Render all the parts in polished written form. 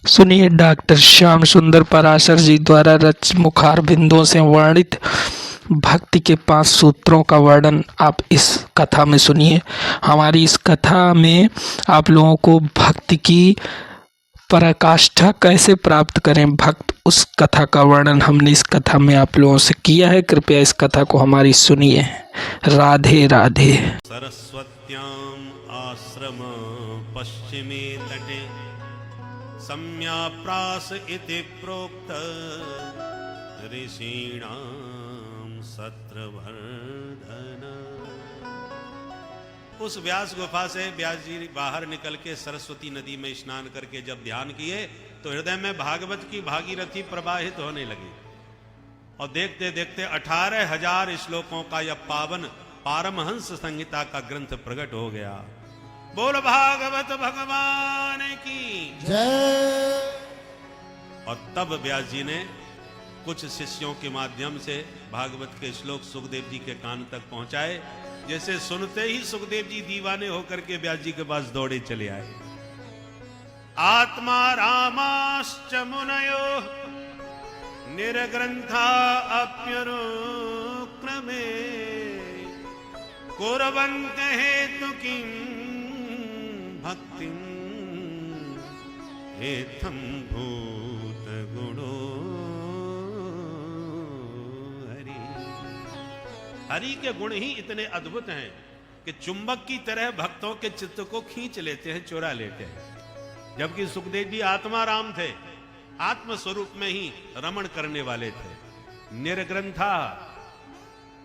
सुनिए डॉक्टर श्याम सुंदर पराशर जी द्वारा रच मुखार बिंदुओं से वर्णित भक्ति के 5 सूत्रों का वर्णन आप इस कथा में सुनिए। हमारी इस कथा में आप लोगों को भक्ति की पराकाष्ठा कैसे प्राप्त करें, भक्त उस कथा का वर्णन हमने इस कथा में आप लोगों से किया है। कृपया इस कथा को हमारी सुनिए। राधे राधे। सरस्वत्याम् आश्रम पश्चिमे तटे सम्याप्रास इति प्रोक्त ऋषीणां सत्रवर्धन। उस व्यास गुफा से व्यास जी बाहर निकल के सरस्वती नदी में स्नान करके जब ध्यान किए तो हृदय में भागवत की भागीरथी प्रवाहित होने लगी और देखते देखते 18,000 श्लोकों का यह पावन पारमहंस संहिता का ग्रंथ प्रकट हो गया। बोल भागवत भगवान की जय। और तब व्यास जी ने कुछ शिष्यों के माध्यम से भागवत के श्लोक सुखदेव जी के कान तक पहुंचाए। जैसे सुनते ही सुखदेव जी दीवाने होकर के व्यास जी के पास दौड़े चले आए। आत्मा रामाश्च मुनयो निर्ग्रंथा अप्यनुक्रमे कुर्वन्त हेतु किं भक्तिं हेथं भूत गुणो हरि। हरि के गुण ही इतने अद्भुत हैं कि चुंबक की तरह भक्तों के चित्त को खींच लेते हैं, चुरा लेते हैं। जबकि सुखदेव जी आत्मा राम थे, आत्म स्वरूप में ही रमण करने वाले थे। निर्ग्रंथा,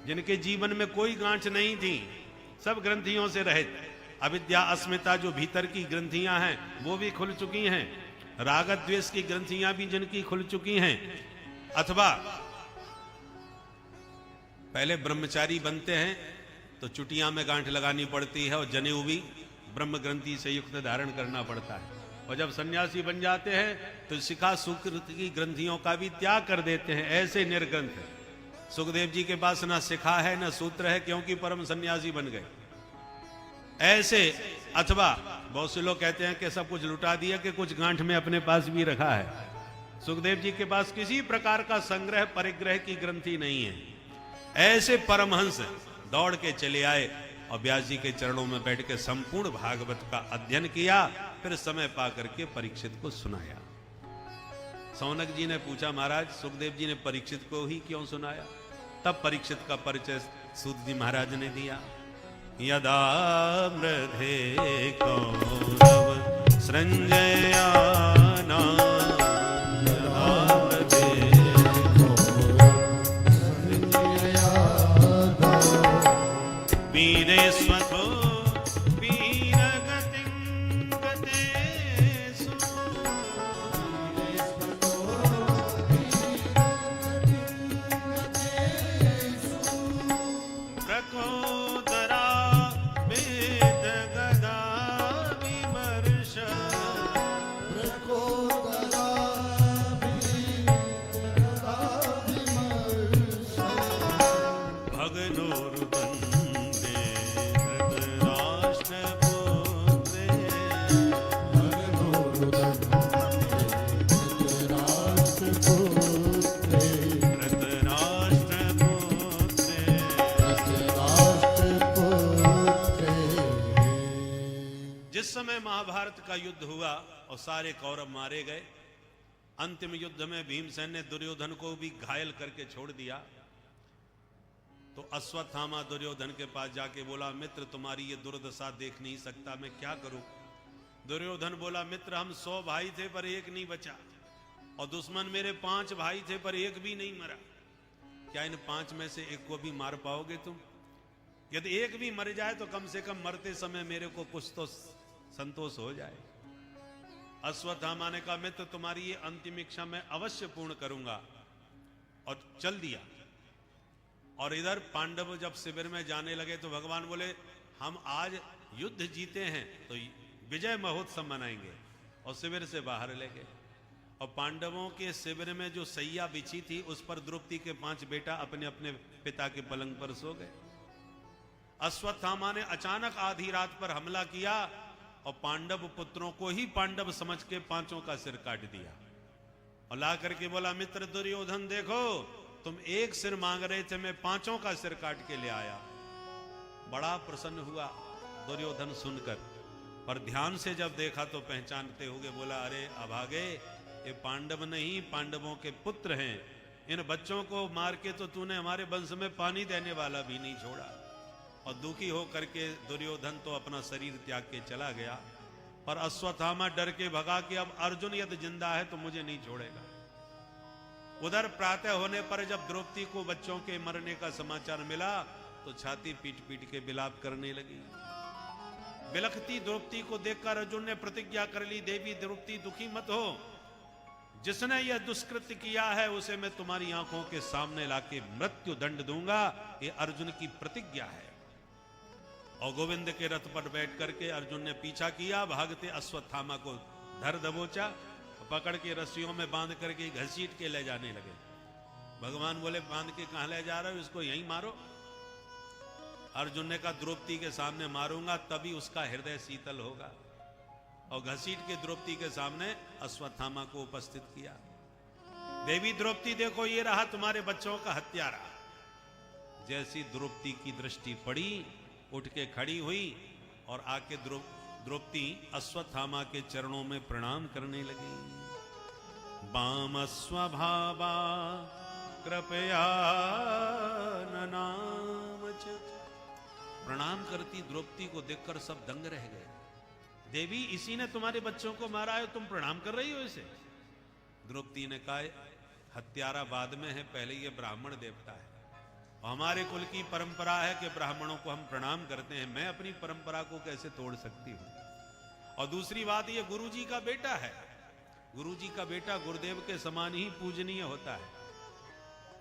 जिनके जीवन में कोई गांठ नहीं थी, सब ग्रंथियों से रहित। अविद्या अस्मिता जो भीतर की ग्रंथियां हैं वो भी खुल चुकी हैं। राग द्वेष की ग्रंथियां भी जिनकी खुल चुकी हैं। अथवा पहले ब्रह्मचारी बनते हैं तो चुटिया में गांठ लगानी पड़ती है और जनेऊ भी ब्रह्म ग्रंथि से युक्त धारण करना पड़ता है। और जब सन्यासी बन जाते हैं तो शिखा सुकृत की ग्रंथियों का भी त्याग कर देते हैं। ऐसे निर्ग्रंथ सुखदेव जी के पास ना शिखा है ना सूत्र है, क्योंकि परम सन्यासी बन गए। ऐसे अथवा बहुत से लोग कहते हैं कि सब कुछ लुटा दिया कि कुछ गांठ में अपने पास भी रखा है। सुखदेव जी के पास किसी प्रकार का संग्रह परिग्रह की ग्रंथि नहीं है। ऐसे परमहंस दौड़ के चले आए और व्यास जी के चरणों में बैठ के संपूर्ण भागवत का अध्ययन किया। फिर समय पा करके परीक्षित को सुनाया। सौनक जी ने पूछा, महाराज सुखदेव जी ने परीक्षित को ही क्यों सुनाया? तब परीक्षित का परिचय सूत जी महाराज ने दिया। यदा मृधे कौरव सृंजयाना वीरे स्वथो वीरगतिं गतेषु प्रकोदरा वेद गदा विमर्श भगनोर्वन्दे धृतराष्ट्रपुत्रे जिस समय महाभारत का युद्ध हुआ और सारे कौरव मारे गए, अंतिम युद्ध में भीमसेन ने दुर्योधन को भी घायल करके छोड़ दिया। तो अश्वत्थामा दुर्योधन के पास जाके बोला, मित्र तुम्हारी ये दुर्दशा देख नहीं सकता, मैं क्या करूं? दुर्योधन बोला, मित्र हम 100 भाई थे पर एक नहीं बचा, और दुश्मन मेरे 5 भाई थे पर एक भी नहीं मरा। क्या इन 5 में से एक को भी मार पाओगे तुम? यदि एक भी मर जाए तो कम से कम मरते समय मेरे को कुछ तो संतोष हो जाए। अश्वत्थामा ने कहा, मित्र तुम्हारी ये अंतिम इच्छा मैं अवश्य पूर्ण करूंगा, और चल दिया। और इधर पांडव जब शिविर में जाने लगे तो भगवान बोले, हम आज युद्ध जीते हैं तो विजय महोत्सव मनाएंगे, और शिविर से बाहर ले गए। और पांडवों के शिविर में जो सैया बिछी थी उस पर द्रौपदी के 5 बेटा अपने अपने पिता के पलंग पर सो गए। अश्वत्थामा ने अचानक आधी रात पर हमला किया और पांडव पुत्रों को ही पांडव समझ के पांचों का सिर काट दिया और ला करके बोला, मित्र दुर्योधन देखो, तुम एक सिर मांग रहे थे, मैं पांचों का सिर काट के ले आया। बड़ा प्रसन्न हुआ दुर्योधन सुनकर, पर ध्यान से जब देखा तो पहचानते हुए बोला, अरे अभागे, ये पांडव नहीं, पांडवों के पुत्र हैं। इन बच्चों को मार के तो तूने हमारे वंश में पानी देने वाला भी नहीं छोड़ा। और दुखी होकर के दुर्योधन तो अपना शरीर त्याग के चला गया, पर अश्वत्थामा डर के भगा कि अब अर्जुन यदि जिंदा है तो मुझे नहीं छोड़ेगा। उधर प्रातः होने पर जब द्रौपदी को बच्चों के मरने का समाचार मिला तो छाती पीट पीट के विलाप करने लगी। बिलखती द्रौपदी को देखकर अर्जुन ने प्रतिज्ञा कर ली, देवी द्रौपदी दुखी मत हो, जिसने यह दुष्कृत्य किया है उसे मैं तुम्हारी आंखों के सामने लाके मृत्यु दंड दूंगा, ये अर्जुन की प्रतिज्ञा है। और गोविंद के रथ पर बैठ करके अर्जुन ने पीछा किया, भागते अश्वत्थामा को धर दबोचा, पकड़ के रस्सियों में बांध करके घसीट के ले जाने लगे। भगवान बोले, बांध के कहां ले जा रहे हो, इसको यहीं मारो। अर्जुन ने कहा, द्रौपदी के सामने मारूंगा तभी उसका हृदय शीतल होगा। और घसीट के द्रौपदी के सामने अश्वत्थामा को उपस्थित किया। देवी द्रौपदी देखो, ये रहा तुम्हारे बच्चों का हत्यारा। जैसी द्रौपदी की दृष्टि पड़ी, उठ के खड़ी हुई और आके द्रौपदी अश्वत्थामा के चरणों में प्रणाम करने लगी। वाम स्वभावा कृपया ननाम च। प्रणाम करती द्रौपदी को देखकर सब दंग रह गए। देवी, इसी ने तुम्हारे बच्चों को मारा है, तुम प्रणाम कर रही हो इसे? द्रौपदी ने कहा, हत्यारा बाद में है, पहले ये ब्राह्मण देवता है। हमारे कुल की परंपरा है कि ब्राह्मणों को हम प्रणाम करते हैं, मैं अपनी परंपरा को कैसे तोड़ सकती हूं? और दूसरी बात, ये गुरुजी का बेटा है, गुरुजी का बेटा गुरुदेव के समान ही पूजनीय होता है।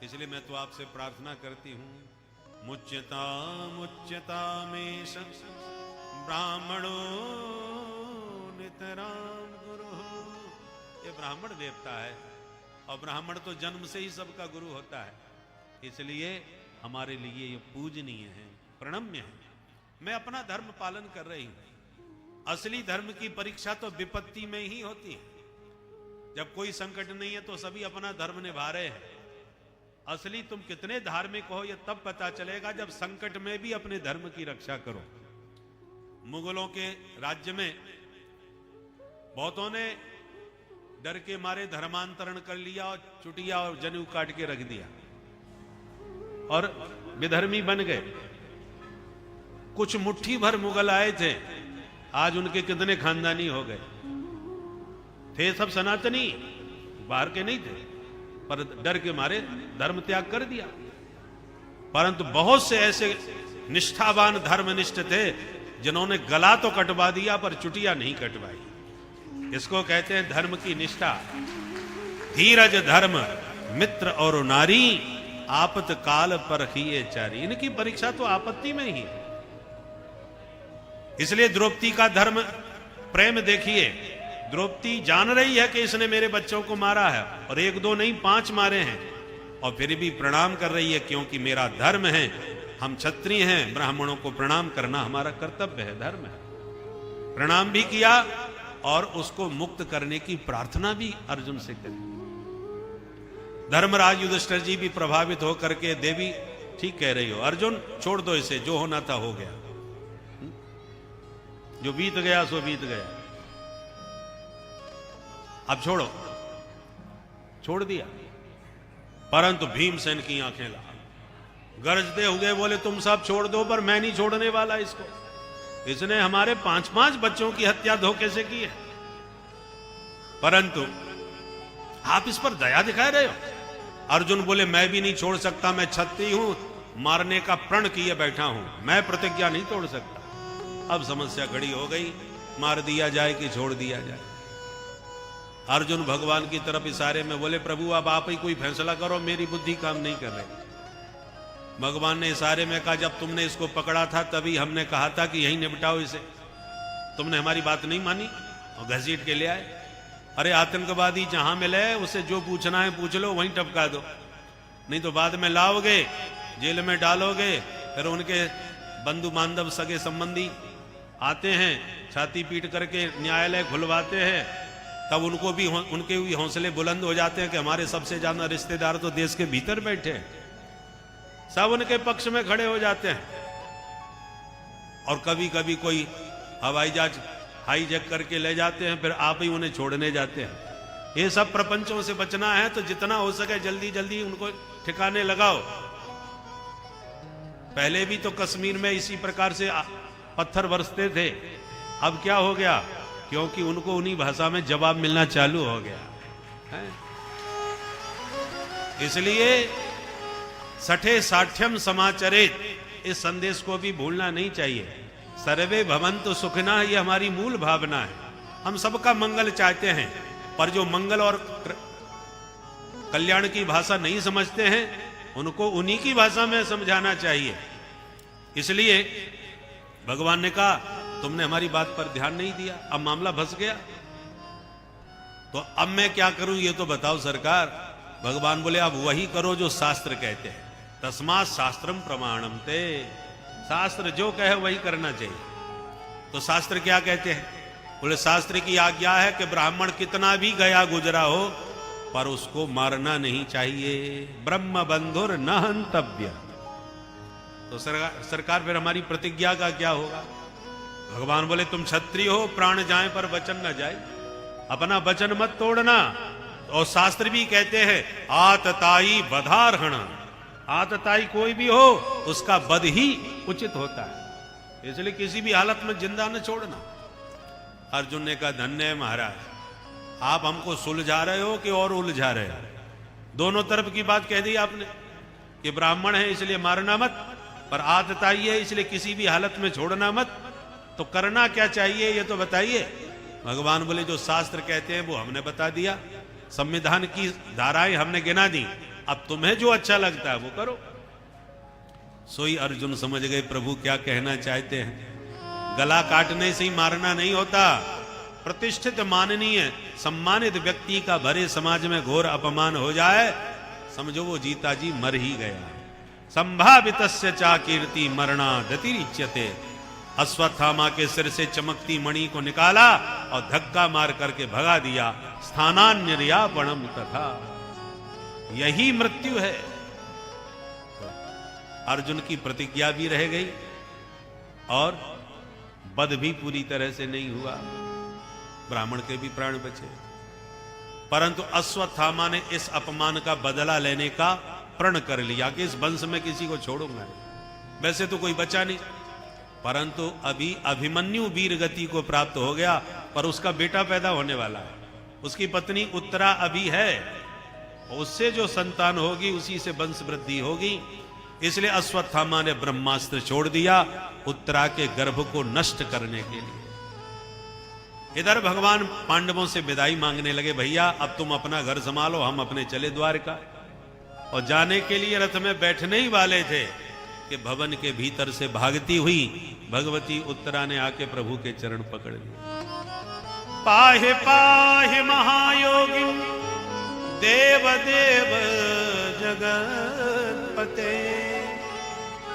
इसलिए मैं तो आपसे प्रार्थना करती हूं, मुच्यता मुच्यता में ब्राह्मणो नितराम गुरु। ये ब्राह्मण देवता है और ब्राह्मण तो जन्म से ही सबका गुरु होता है, इसलिए हमारे लिए ये पूजनीय है, प्रणम्य है। मैं अपना धर्म पालन कर रही हूं। असली धर्म की परीक्षा तो विपत्ति में ही होती है। जब कोई संकट नहीं है तो सभी अपना धर्म निभा रहे हैं। असली तुम कितने धार्मिक हो ये तब पता चलेगा जब संकट में भी अपने धर्म की रक्षा करो। मुगलों के राज्य में बहुतों ने डर के मारे धर्मांतरण कर लिया और चुटिया और जनेऊ काट के रख दिया और विधर्मी बन गए। कुछ मुट्ठी भर मुगल आए थे, आज उनके कितने खानदानी हो गए। थे सब सनातनी, बाहर के नहीं थे, पर डर के मारे धर्म त्याग कर दिया। परंतु बहुत से ऐसे निष्ठावान धर्मनिष्ठ थे जिन्होंने गला तो कटवा दिया पर चुटिया नहीं कटवाई। इसको कहते हैं धर्म की निष्ठा। धीरज धर्म मित्र और नारी, आपत काल पर ही चारी। इनकी परीक्षा तो आपत्ति में ही है। इसलिए द्रौपदी का धर्म प्रेम देखिए। द्रौपदी जान रही है कि इसने मेरे बच्चों को मारा है और एक दो नहीं 5 मारे हैं, और फिर भी प्रणाम कर रही है, क्योंकि मेरा धर्म है। हम क्षत्रिय हैं, ब्राह्मणों को प्रणाम करना हमारा कर्तव्य है, धर्म है। प्रणाम भी किया और उसको मुक्त करने की प्रार्थना भी अर्जुन से करी। धर्मराज युधिष्ठिर जी भी प्रभावित होकर के, देवी ठीक कह रही हो, अर्जुन छोड़ दो इसे, जो होना था हो गया, जो बीत गया सो बीत गया, अब छोड़ो। छोड़ दिया। परंतु भीमसेन की आंखें लाल, गरजते हुए बोले, तुम सब छोड़ दो पर मैं नहीं छोड़ने वाला इसको। इसने हमारे 5-5 बच्चों की हत्या धोखे से की है, परंतु आप इस पर दया दिखा रहे हो। अर्जुन बोले, मैं भी नहीं छोड़ सकता, मैं क्षत्रिय हूं, मारने का प्रण किए बैठा हूं, मैं प्रतिज्ञा नहीं तोड़ सकता। अब समस्या खड़ी हो गई, मार दिया जाए कि छोड़ दिया जाए। अर्जुन भगवान की तरफ इशारे में बोले, प्रभु अब आप ही कोई फैसला करो, मेरी बुद्धि काम नहीं कर रही। भगवान ने इशारे में कहा, जब तुमने इसको पकड़ा था तभी हमने कहा था कि यहीं निपटाओ इसे, तुमने हमारी बात नहीं मानी और घसीट के ले आए। अरे आतंकवादी जहां मिले उसे जो पूछना है पूछ लो, वहीं टपका दो, नहीं तो बाद में लाओगे, जेल में डालोगे, फिर उनके बंधु बांधव सगे संबंधी आते हैं, छाती पीट करके न्यायालय खुलवाते हैं, तब उनके भी हौसले बुलंद हो जाते हैं कि हमारे सबसे ज्यादा रिश्तेदार तो देश के भीतर बैठे हैं, सब उनके पक्ष में खड़े हो जाते हैं। और कभी कभी कोई हवाई जहाज हाईजैक करके ले जाते हैं, फिर आप ही उन्हें छोड़ने जाते हैं। ये सब प्रपंचों से बचना है तो जितना हो सके जल्दी जल्दी उनको ठिकाने लगाओ। पहले भी तो कश्मीर में इसी प्रकार से पत्थर बरसते थे, अब क्या हो गया? क्योंकि उनको उन्हीं भाषा में जवाब मिलना चालू हो गया है। इसलिए सठे साठ्यम समाचरित, इस संदेश को भी भूलना नहीं चाहिए। सर्वे भवन्तु सुखिनः, ये हमारी मूल भावना है। हम सबका मंगल चाहते हैं, पर जो मंगल और कल्याण की भाषा नहीं समझते हैं उनको उन्हीं की भाषा में समझाना चाहिए। इसलिए भगवान ने कहा तुमने हमारी बात पर ध्यान नहीं दिया, अब मामला फंस गया, तो अब मैं क्या करूं ये तो बताओ सरकार। भगवान बोले अब वही करो जो शास्त्र कहते हैं, तस्मात् शास्त्रम प्रमाणम ते, शास्त्र जो कहे वही करना चाहिए। तो शास्त्र क्या कहते हैं? बोले शास्त्र की आज्ञा है कि ब्राह्मण कितना भी गया गुजरा हो पर उसको मारना नहीं चाहिए, ब्रह्म बंधुर न हंतव्य। तो सरकार फिर हमारी प्रतिज्ञा का क्या होगा? भगवान बोले तुम क्षत्रिय हो, प्राण जाए पर वचन न जाए, अपना वचन मत तोड़ना। और शास्त्र भी कहते हैं आतताई वधार्हण, आतताई कोई भी हो उसका वध ही उचित होता है, इसलिए किसी भी हालत में जिंदा न छोड़ना। अर्जुन ने कहा धन्य है महाराज, आप हमको सुलझा रहे हो कि और उलझा रहे हो? दोनों तरफ की बात कह दी आपने कि ब्राह्मण है इसलिए मारना मत, पर आतताई है इसलिए किसी भी हालत में छोड़ना मत। तो करना क्या चाहिए ये तो बताइए। भगवान बोले जो शास्त्र कहते हैं वो हमने बता दिया, संविधान की धाराएं हमने गिना दी, अब तुम्हें जो अच्छा लगता है वो करो। सोई अर्जुन समझ गए प्रभु क्या कहना चाहते हैं। गला काटने से ही मारना नहीं होता, प्रतिष्ठित माननीय सम्मानित व्यक्ति का भरे समाज में घोर अपमान हो जाए, समझो वो जीता जी मर ही गया। संभावितस्य चा कीर्ति मरणा दतिरिच्यते, अश्वत्थामा के सिर से चमकती मणि को निकाला और धक्का मार करके भगा दिया। स्थानान्यर्यापणम तथा, यही मृत्यु है। अर्जुन की प्रतिज्ञा भी रह गई और वध भी पूरी तरह से नहीं हुआ, ब्राह्मण के भी प्राण बचे। परंतु अश्वत्थामा ने इस अपमान का बदला लेने का प्रण कर लिया कि इस वंश में किसी को छोड़ूंगा नहीं। वैसे तो कोई बचा नहीं, परंतु अभी अभिमन्यु वीर गति को प्राप्त हो गया, पर उसका बेटा पैदा होने वाला है, उसकी पत्नी उत्तरा अभी है, उससे जो संतान होगी उसी से वंश वृद्धि होगी। इसलिए अश्वत्थामा ने ब्रह्मास्त्र छोड़ दिया उत्तरा के गर्भ को नष्ट करने के लिए। इधर भगवान पांडवों से विदाई मांगने लगे, भैया अब तुम अपना घर संभालो, हम अपने चले द्वारका। और जाने के लिए रथ में बैठने ही वाले थे कि भवन के भीतर से भागती हुई भगवती उत्तरा ने आके प्रभु के चरण पकड़ लिए। पाहि पाहि महायोगी देव देव जगत्पते,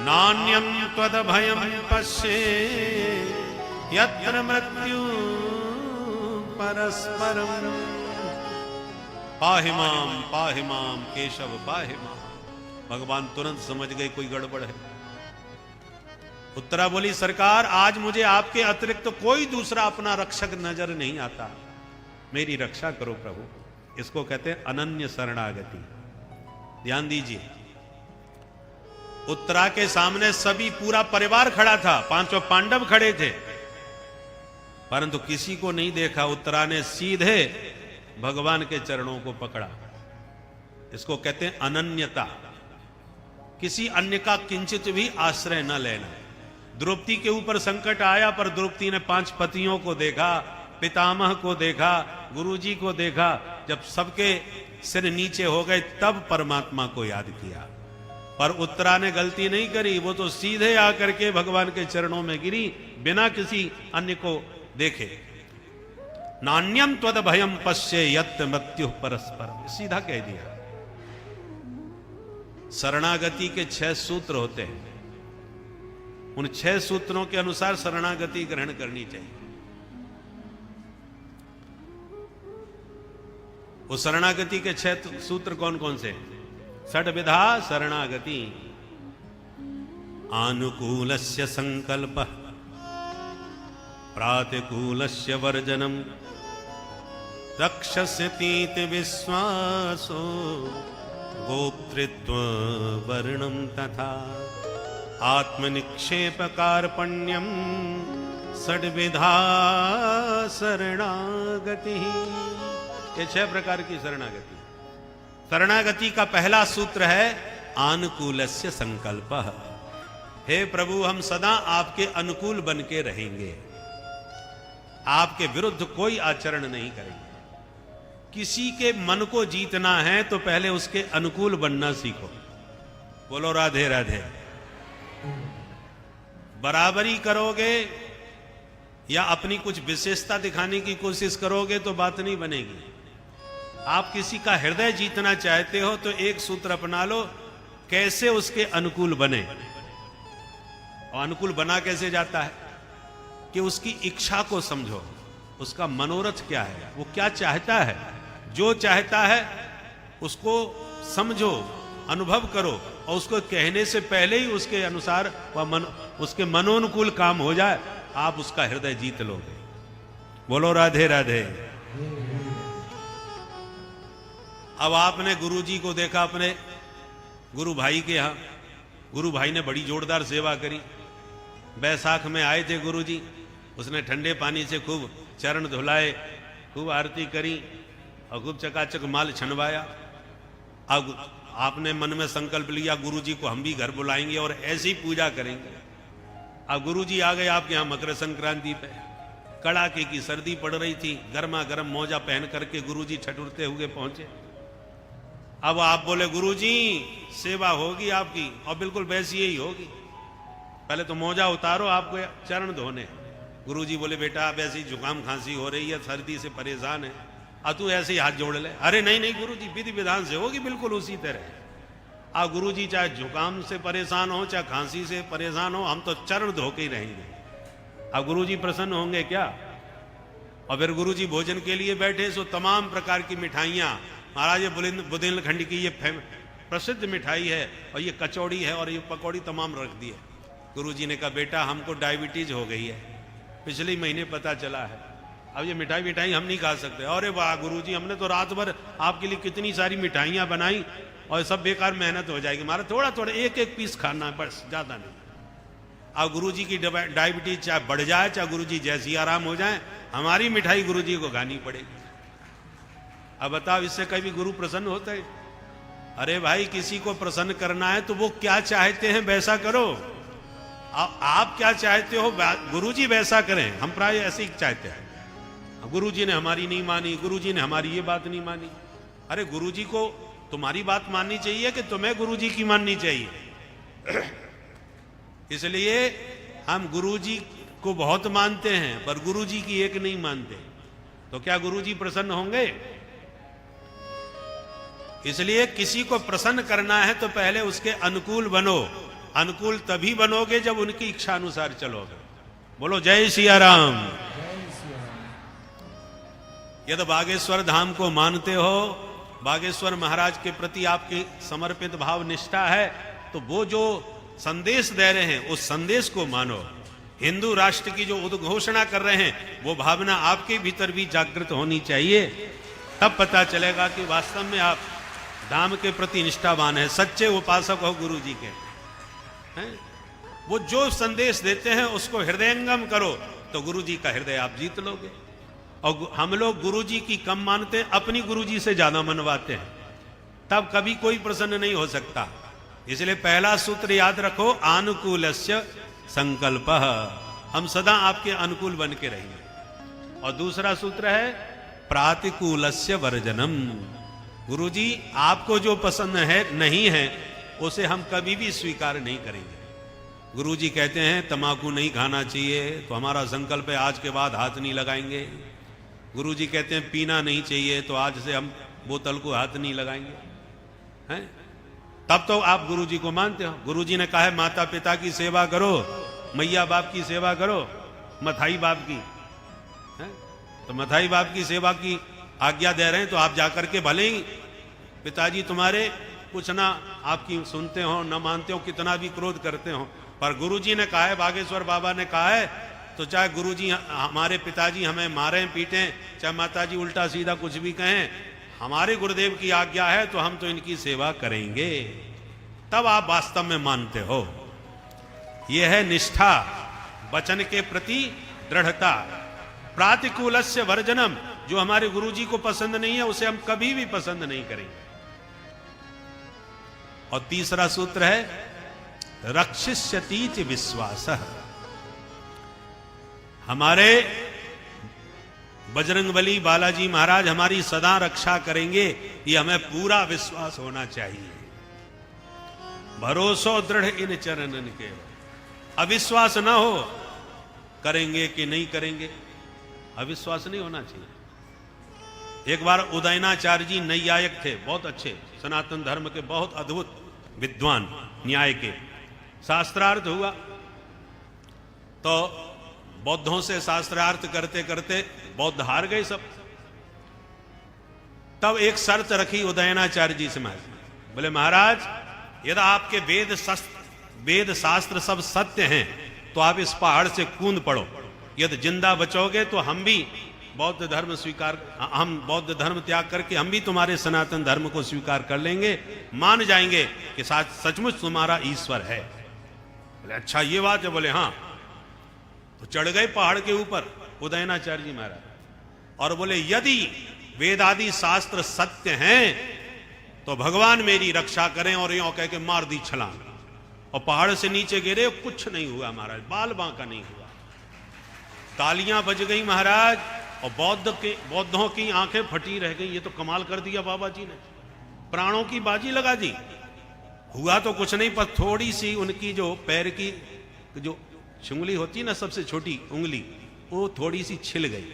नान्यं त्वदभयं पश्ये यत्र मृत्यु परस्परम। पाहि माम केशव पाहि माम। भगवान तुरंत समझ गए कोई गड़बड़ है। उत्तरा बोली सरकार आज मुझे आपके अतिरिक्त तो कोई दूसरा अपना रक्षक नजर नहीं आता, मेरी रक्षा करो प्रभु। इसको कहते हैं अनन्य शरणागति। ध्यान दीजिए, उत्तरा के सामने सभी पूरा परिवार खड़ा था, पांचों पांडव खड़े थे, परंतु किसी को नहीं देखा। उत्तरा ने सीधे भगवान के चरणों को पकड़ा। इसको कहते हैं अनन्यता, किसी अन्य का किंचित भी आश्रय न लेना। द्रौपदी के ऊपर संकट आया, पर द्रौपदी ने 5 पतियों को देखा, पितामह को देखा, गुरुजी को देखा। जब सबके सिर नीचे हो गए तब परमात्मा को याद किया। पर उत्तरा ने गलती नहीं करी, वो तो सीधे आकर के भगवान के चरणों में गिरी बिना किसी अन्य को देखे। नान्यम त्वद भयम पश्ये यत् मृत्यु परस्परम, सीधा कह दिया। शरणागति के 6 सूत्र होते हैं, उन 6 सूत्रों के अनुसार शरणागति ग्रहण करनी चाहिए। वो शरणागति के 6 सूत्र कौन कौन से? षड्विधा शरणागति। आनुकूलस्य संकल्पः, प्रातिकूलस्य वर्जनम, रक्षस्यतीति विश्वासो, गोप्तृत्व वर्णम तथा, आत्मनिक्षेप कार्पण्यम, षड्विधा शरणागति। ये 6 प्रकार की शरणागति। शरणागति का पहला सूत्र है आनुकूलस्य संकल्पः। हे प्रभु, हम सदा आपके अनुकूल बन के रहेंगे, आपके विरुद्ध कोई आचरण नहीं करेंगे। किसी के मन को जीतना है तो पहले उसके अनुकूल बनना सीखो। बोलो राधे राधे। बराबरी करोगे या अपनी कुछ विशेषता दिखाने की कोशिश करोगे तो बात नहीं बनेगी। आप किसी का हृदय जीतना चाहते हो तो एक सूत्र अपना लो, कैसे उसके अनुकूल बने। और अनुकूल बना कैसे जाता है कि उसकी इच्छा को समझो, उसका मनोरथ क्या है, वो क्या चाहता है। जो चाहता है उसको समझो, अनुभव करो, और उसको कहने से पहले ही उसके अनुसार उसके मनोनुकूल काम हो जाए, आप उसका हृदय जीत लोगे। बोलो राधे राधे। अब आपने गुरु जी को देखा अपने गुरु भाई के यहां, गुरु भाई ने बड़ी जोरदार सेवा करी। बैसाख में आए थे गुरु जी, उसने ठंडे पानी से खूब चरण धुलाए, खूब आरती करी और खूब चकाचक माल छनवाया। अब आपने मन में संकल्प लिया गुरु जी को हम भी घर बुलाएंगे और ऐसी पूजा करेंगे। अब गुरु जी आ गए आपके यहां मकर संक्रांति पे, कड़ाके की सर्दी पड़ रही थी, गर्मा गर्म मौजा पहन करके गुरु जी ठठुरते हुए पहुंचे। अब आप बोले गुरु जी सेवा होगी आपकी, और बिल्कुल वैसी ही होगी, पहले तो मौजा उतारो, आपको चरण धोने। गुरु जी बोले बेटा अब ऐसी जुकाम खांसी हो रही है, सर्दी से परेशान है, तू ऐसे ही हाथ जोड़ ले। अरे नहीं नहीं गुरु जी, विधि विधान से होगी बिल्कुल उसी तरह। गुरु जी चाहे जुकाम से परेशान हो चाहे खांसी से परेशान हो, हम तो चरण धो के ही रहेंगे। अब गुरु जी प्रसन्न होंगे क्या? और फिर गुरु जी भोजन के लिए बैठे, सो तमाम प्रकार की मिठाइयां, महाराज ये बुंदेलखंड की ये प्रसिद्ध मिठाई है, और ये कचौड़ी है, और ये पकौड़ी तमाम रख दी है। गुरु जी ने कहा बेटा हमको डायबिटीज हो गई है, पिछले महीने पता चला है, अब ये मिठाई हम नहीं खा सकते। अरे वाह गुरु जी, हमने तो रात भर आपके लिए कितनी सारी मिठाइयां बनाई और सब बेकार मेहनत हो जाएगी, हमारा थोड़ा थोड़ा एक एक पीस खाना है बस, ज्यादा नहीं। अब गुरु जी की डायबिटीज चाहे बढ़ जाए चाहे गुरु जी जैसी आराम हो जाए, हमारी मिठाई गुरु जी को खानी पड़ेगी। अब बताओ इससे कभी गुरु प्रसन्न होते हैं? अरे भाई किसी को प्रसन्न करना है तो वो क्या चाहते हैं वैसा करो। आप क्या चाहते हो गुरु जी वैसा करें, हम प्राय ऐसे ही चाहते हैं। गुरु जी ने हमारी नहीं मानी, गुरु जी ने हमारी ये बात नहीं मानी। अरे गुरु जी को तुम्हारी बात माननी चाहिए कि तुम्हें गुरु जी की माननी चाहिए। इसलिए हम गुरु जी को बहुत मानते हैं पर गुरु जी की एक नहीं मानते, तो क्या गुरु जी प्रसन्न होंगे? इसलिए किसी को प्रसन्न करना है तो पहले उसके अनुकूल बनो। अनुकूल तभी बनोगे जब उनकी इच्छा अनुसार चलोगे। बोलो जय सिया राम। यदि बागेश्वर धाम को मानते हो, बागेश्वर महाराज के प्रति आपकी समर्पित भाव निष्ठा है, तो वो जो संदेश दे रहे हैं उस संदेश को मानो। हिंदू राष्ट्र की जो उद्घोषणा कर रहे हैं वो भावना आपके भीतर भी जागृत होनी चाहिए, तब पता चलेगा कि वास्तव में आप धाम के प्रति निष्ठावान है, सच्चे उपासक हो गुरु जी के हैं। वो जो संदेश देते हैं उसको हृदयंगम करो तो गुरु जी का हृदय आप जीत लोगे। और हम लोग गुरु जी की कम मानते, अपनी गुरु जी से ज्यादा मनवाते हैं, तब कभी कोई प्रसन्न नहीं हो सकता। इसलिए पहला सूत्र याद रखो, आनुकूलस्य संकल्पः, हम सदा आपके अनुकूल बन के रहेंगे। और दूसरा सूत्र है प्रातिकूलस्य वर्जनम, गुरु जी आपको जो पसंद है नहीं है उसे हम कभी भी स्वीकार नहीं करेंगे। गुरु जी कहते हैं तंबाकू नहीं खाना चाहिए तो हमारा संकल्प है आज के बाद हाथ नहीं लगाएंगे। गुरु जी कहते हैं पीना नहीं चाहिए तो आज से हम बोतल को हाथ नहीं लगाएंगे, हैं? तब तो आप गुरु जी को मानते हो। गुरु जी ने कहा है माता पिता की सेवा करो, मैया बाप की सेवा करो, मथाई बाप की, हैं? तो मथाई बाप की सेवा की आज्ञा दे रहे हैं तो आप जाकर के भले ही पिताजी तुम्हारे कुछ ना आपकी सुनते हो न मानते हो, कितना भी क्रोध करते हो, पर गुरुजी ने कहा है, बागेश्वर बाबा ने कहा है, तो चाहे गुरुजी हमारे पिताजी हमें मारें पीटें, चाहे माताजी उल्टा सीधा कुछ भी कहें, हमारे गुरुदेव की आज्ञा है तो हम तो इनकी सेवा करेंगे। तब आप वास्तव में मानते हो। यह है निष्ठा, वचन के प्रति दृढ़ता। प्रातिकूलस्य वर्जनम, जो हमारे गुरुजी को पसंद नहीं है उसे हम कभी भी पसंद नहीं करेंगे। और तीसरा सूत्र है रक्षिष्यतीति विश्वासः। हमारे बजरंगबली बालाजी महाराज हमारी सदा रक्षा करेंगे, ये हमें पूरा विश्वास होना चाहिए। भरोसो दृढ़ इन चरणन के। अविश्वास ना हो करेंगे कि नहीं करेंगे, अविश्वास नहीं होना चाहिए। एक बार उदयनाचार्य जी नैयायिक थे, बहुत अच्छे, सनातन धर्म के बहुत अद्भुत विद्वान, न्याय के। शास्त्रार्थ हुआ तो बौद्धों से शास्त्रार्थ करते करते बौद्ध हार गए सब। तब एक शर्त रखी उदयनाचार्य जी से महाराज, बोले महाराज यदि आपके वेद शास्त्र सब सत्य हैं तो आप इस पहाड़ से कूद पड़ो, यदि जिंदा बचोगे तो हम भी बौद्ध धर्म हम बौद्ध धर्म त्याग करके हम भी तुम्हारे सनातन धर्म को स्वीकार कर लेंगे, मान जाएंगे कि सचमुच तुम्हारा ईश्वर है। बोले अच्छा ये बात है? बोले हाँ। तो चढ़ गए पहाड़ के ऊपर उदयनाचार्य जी महाराज और बोले यदि वेदादि शास्त्र सत्य हैं तो भगवान मेरी रक्षा करें, और यों कह के मार दी छलांग और पहाड़ से नीचे गिरे, कुछ नहीं हुआ महाराज, बाल बांका नहीं हुआ। तालियां बज गई महाराज, और बौद्धों की आंखें फटी रह गई। ये तो कमाल कर दिया बाबा जी ने, प्राणों की बाजी लगा दी। हुआ तो कुछ नहीं, पर थोड़ी सी उनकी जो पैर की जो उंगली होती है ना, सबसे छोटी उंगली, वो थोड़ी सी छिल गई,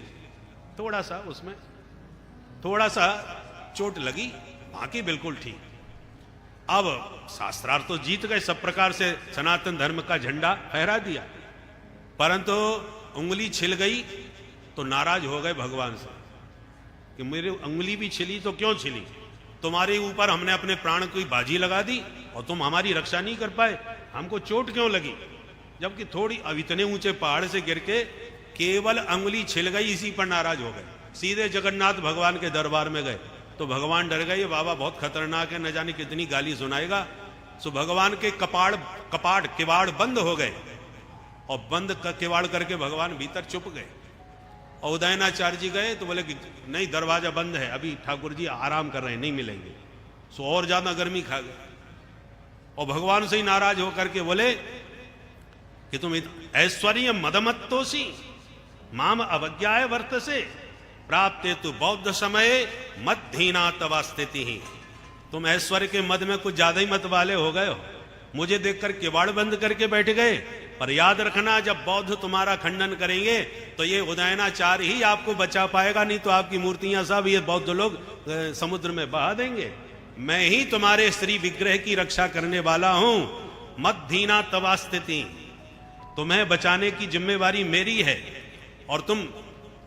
थोड़ा सा उसमें थोड़ा सा चोट लगी, बाकी बिल्कुल ठीक। अब शास्त्रार्थ तो जीत गए, सब प्रकार से सनातन धर्म का झंडा फहरा दिया, परंतु उंगली छिल गई तो नाराज हो गए भगवान से कि मेरी उंगली भी छिली तो क्यों छिली, तुम्हारे ऊपर हमने अपने प्राण की बाजी लगा दी और तुम हमारी रक्षा नहीं कर पाए, हमको चोट क्यों लगी? जबकि थोड़ी, अब इतने ऊंचे पहाड़ से गिर के केवल अंगुली छिल गई, इसी पर नाराज हो गए। सीधे जगन्नाथ भगवान के दरबार में गए तो भगवान डर गए, ये बाबा बहुत खतरनाक है, न जाने कितनी गाली सुनाएगा। सो भगवान के किवाड़ बंद हो गए और बंद किवाड़ करके भगवान भीतर चुप गए। और उदयनाचार्य जी गए तो बोले कि नहीं, दरवाजा बंद है, अभी ठाकुर जी आराम कर रहे हैं, नहीं मिलेंगे। सो और ज्यादा गर्मी खा गए और भगवान से ही नाराज होकर के बोले कि तुम ऐश्वर्य मदमत्तोसी माम अवज्ञाय वर्तसे प्राप्ते तु बौद्ध समय मदहीना तवा स्थिति ही। तुम ऐश्वर्य के मद में कुछ ज्यादा ही मत वाले हो गए हो, मुझे देखकर किवाड़ बंद करके बैठ गए। पर याद रखना, जब बौद्ध तुम्हारा खंडन करेंगे तो ये उदयनाचार्य ही आपको बचा पाएगा, नहीं तो आपकी मूर्तियां सब ये बौद्ध लोग समुद्र में बहा देंगे। मैं ही तुम्हारे श्री विग्रह की रक्षा करने वाला हूं। मदहीना तवा स्थिति, तुम्हें बचाने की जिम्मेवारी मेरी है, और तुम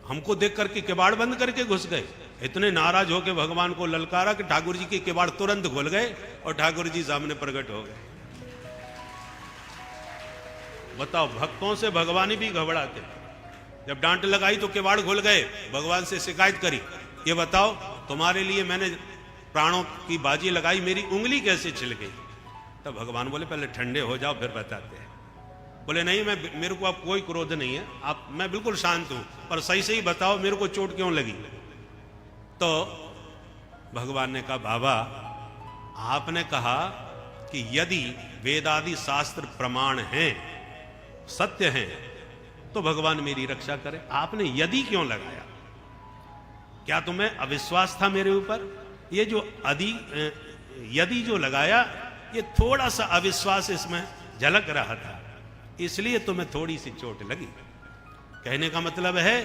हमको देख करके किवाड़ बंद करके घुस गए। इतने नाराज होकर भगवान को ललकारा कि ठाकुर जी के किवाड़ तुरंत खुल गए और ठाकुर जी सामने प्रकट हो गए। बताओ, भक्तों से भगवान भी घबराते। जब डांट लगाई तो किवाड़ खुल गए, भगवान से शिकायत करी, ये बताओ तुम्हारे लिए मैंने प्राणों की बाजी लगाई, मेरी उंगली कैसे छिल गई? तब भगवान बोले पहले ठंडे हो जाओ फिर बताते हैं। बोले नहीं, मेरे को अब कोई क्रोध नहीं है, मैं बिल्कुल शांत हूं, पर सही सही बताओ मेरे को चोट क्यों लगी? तो भगवान ने कहा बाबा, आपने कहा कि यदि वेदादि शास्त्र प्रमाण हैं, सत्य हैं, तो भगवान मेरी रक्षा करे। आपने यदि क्यों लगाया? क्या तुम्हें अविश्वास था मेरे ऊपर? ये जो यदि जो लगाया, ये थोड़ा सा अविश्वास इसमें झलक रहा था, इसलिए तुम्हें थोड़ी सी चोट लगी। कहने का मतलब है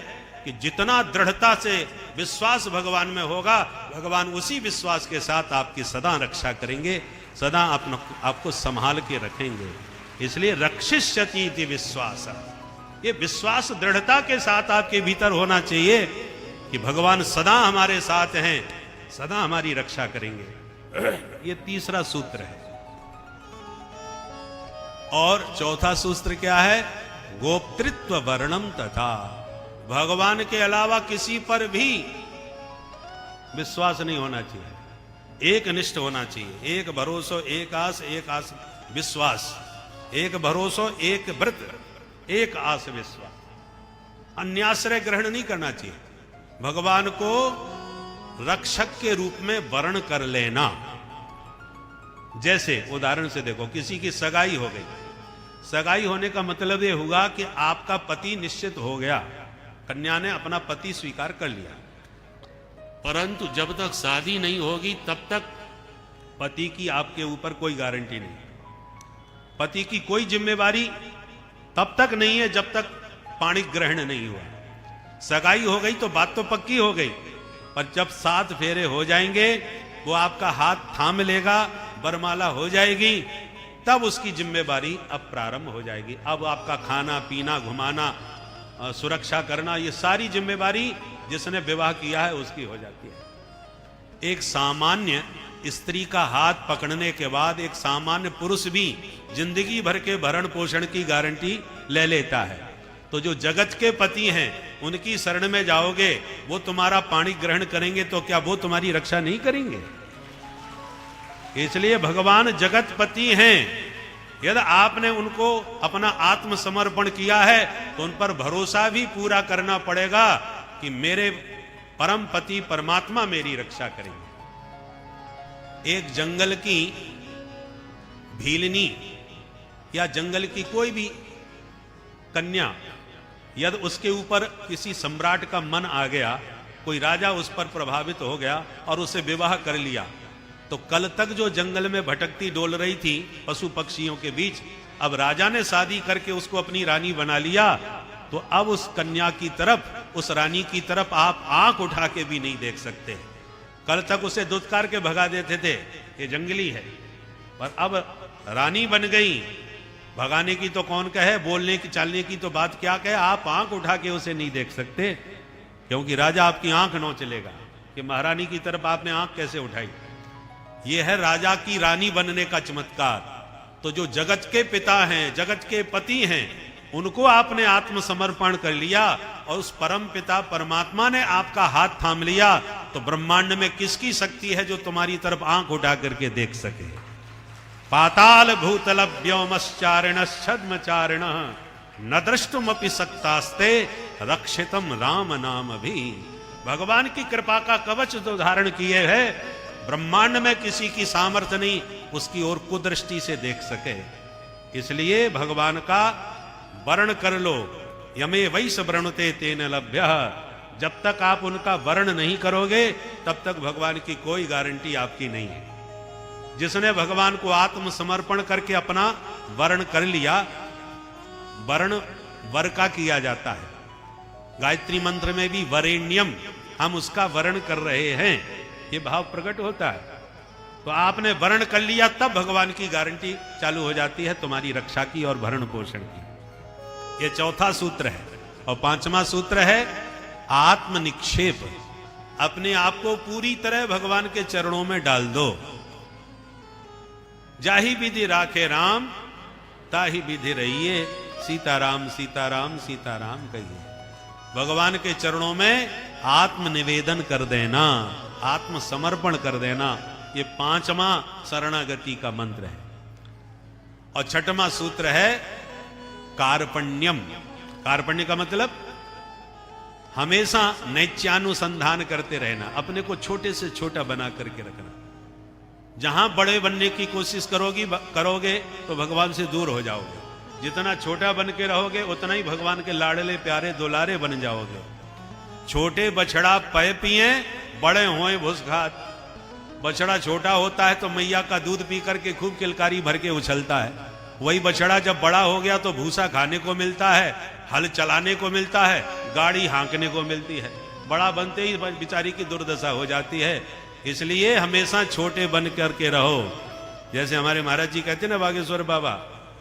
कि जितना दृढ़ता से विश्वास भगवान में होगा, भगवान उसी विश्वास के साथ आपकी सदा रक्षा करेंगे, सदा आपको संभाल के रखेंगे। इसलिए रक्षिष्यति इति विश्वास, ये विश्वास दृढ़ता के साथ आपके भीतर होना चाहिए कि भगवान सदा हमारे साथ हैं, सदा हमारी रक्षा करेंगे। ये तीसरा सूत्र है। और चौथा सूत्र क्या है? गोप्तृत्व वर्णम तथा, भगवान के अलावा किसी पर भी विश्वास नहीं होना चाहिए, एक निष्ठ होना चाहिए। एक भरोसो एक आस विश्वास, एक भरोसो एक व्रत, एक आस विश्वास। अन्याश्रय ग्रहण नहीं करना चाहिए। भगवान को रक्षक के रूप में वर्ण कर लेना। जैसे उदाहरण से देखो, किसी की सगाई हो गई, सगाई होने का मतलब यह हुआ कि आपका पति निश्चित हो गया, कन्या ने अपना पति स्वीकार कर लिया, परंतु जब तक शादी नहीं होगी तब तक पति की आपके ऊपर कोई गारंटी नहीं, पति की कोई जिम्मेवारी तब तक नहीं है जब तक पाणी ग्रहण नहीं हुआ। सगाई हो गई तो बात तो पक्की हो गई, पर जब 7 फेरे हो जाएंगे, वो आपका हाथ थाम लेगा, बरमाला हो जाएगी, तब उसकी जिम्मेवारी अब प्रारंभ हो जाएगी। अब आपका खाना पीना, घुमाना, सुरक्षा करना, ये सारी जिम्मेवारी जिसने विवाह किया है उसकी हो जाती है। एक सामान्य स्त्री का हाथ पकड़ने के बाद एक सामान्य पुरुष भी जिंदगी भर के भरण पोषण की गारंटी ले लेता है। तो जो जगत के पति हैं, उनकी शरण में जाओगे, वो तुम्हारा पाणी ग्रहण करेंगे तो क्या वो तुम्हारी रक्षा नहीं करेंगे? इसलिए भगवान जगत पति हैं। यदि आपने उनको अपना आत्मसमर्पण किया है तो उन पर भरोसा भी पूरा करना पड़ेगा कि मेरे परम पति परमात्मा मेरी रक्षा करेंगे। एक जंगल की भीलनी या जंगल की कोई भी कन्या, यदि उसके ऊपर किसी सम्राट का मन आ गया, कोई राजा उस पर प्रभावित हो गया और उसे विवाह कर लिया, तो कल तक जो जंगल में भटकती डोल रही थी पशु पक्षियों के बीच, अब राजा ने शादी करके उसको अपनी रानी बना लिया, तो अब उस कन्या की तरफ, उस रानी की तरफ आप आंख उठा के भी नहीं देख सकते। कल तक उसे दुत्कार के भगा देते थे, ये जंगली है, पर अब रानी बन गई, भगाने की तो कौन कहे, बोलने की चालने की तो बात क्या कहे, आप आंख उठा के उसे नहीं देख सकते, क्योंकि राजा आपकी आंख नोच लेगा कि महारानी की तरफ आपने आंख कैसे उठाई। यह है राजा की रानी बनने का चमत्कार। तो जो जगत के पिता हैं, जगत के पति हैं, उनको आपने आत्मसमर्पण कर लिया और उस परम पिता परमात्मा ने आपका हाथ थाम लिया, तो ब्रह्मांड में किसकी शक्ति है जो तुम्हारी तरफ आंख उठा करके देख सके? पाताल भूतल व्योमश्चारिणश्छद्मचारिण न द्रष्टुमपि सक्तास्ते रक्षितम राम नाम भी। भगवान की कृपा का कवच जो धारण किए है, ब्रह्मांड में किसी की सामर्थ्य नहीं उसकी ओर कुदृष्टि से देख सके। इसलिए भगवान का वर्ण कर लो। यमे वैस वृणुते तेन लभ्य। जब तक आप उनका वर्ण नहीं करोगे तब तक भगवान की कोई गारंटी आपकी नहीं है। जिसने भगवान को आत्मसमर्पण करके अपना वर्ण कर लिया, वर्ण वर का किया जाता है। गायत्री मंत्र में भी वरेण्यम, हम उसका वर्ण कर रहे हैं, ये भाव प्रकट होता है। तो आपने वर्ण कर लिया तब भगवान की गारंटी चालू हो जाती है तुम्हारी रक्षा की और भरण पोषण की। ये चौथा सूत्र है। और 5वां सूत्र है आत्मनिक्षेप। अपने आप को पूरी तरह भगवान के चरणों में डाल दो। जाही विधि राखे राम, ताही विधि रहिए, सीताराम सीताराम सीताराम कहिए। भगवान के चरणों में आत्मनिवेदन कर देना, आत्मसमर्पण कर देना, ये 5वां शरणागति का मंत्र है। और 6वां सूत्र है कार्पण्यम। कार्पण्य का मतलब हमेशा नैत्यानुसंधान करते रहना, अपने को छोटे से छोटा बना करके रखना। जहां बड़े बनने की कोशिश करोगे तो भगवान से दूर हो जाओगे। जितना छोटा बन के रहोगे उतना ही भगवान के लाडले प्यारे दुलारे बन जाओगे। छोटे बछड़ा पय पिए, बड़े होए भूस खात। बछड़ा छोटा होता है तो मैया का दूध पी करके खूब किलकारी भर के उछलता है। वही बछड़ा जब बड़ा हो गया तो भूसा खाने को मिलता है, हल चलाने को मिलता है, गाड़ी हाँकने को मिलती है। बड़ा बनते ही बेचारी की दुर्दशा हो जाती है। इसलिए हमेशा छोटे बन करके रहो। जैसे हमारे महाराज जी कहते ना बागेश्वर बाबा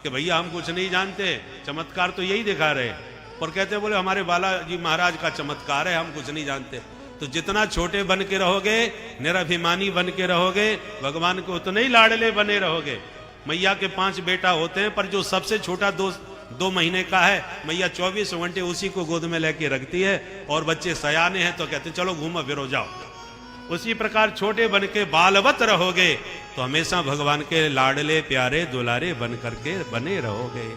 कि भैया हम कुछ नहीं जानते, चमत्कार तो यही दिखा रहे। और कहते बोले हमारे बालाजी महाराज का चमत्कार है, हम कुछ नहीं जानते। तो जितना छोटे बन के रहोगे, निराभिमानी बन के रहोगे, भगवान के उतने ही लाडले बने रहोगे। मैया के 5 बेटा होते हैं, पर जो सबसे छोटा 2 महीने का है, मैया 24 घंटे उसी को गोद में लेके रखती है। और बच्चे सयाने हैं तो कहते चलो घूमो फिरो जाओ। उसी प्रकार छोटे बन के बालवत रहोगे तो हमेशा भगवान के लाडले प्यारे दुलारे बन करके बने रहोगे।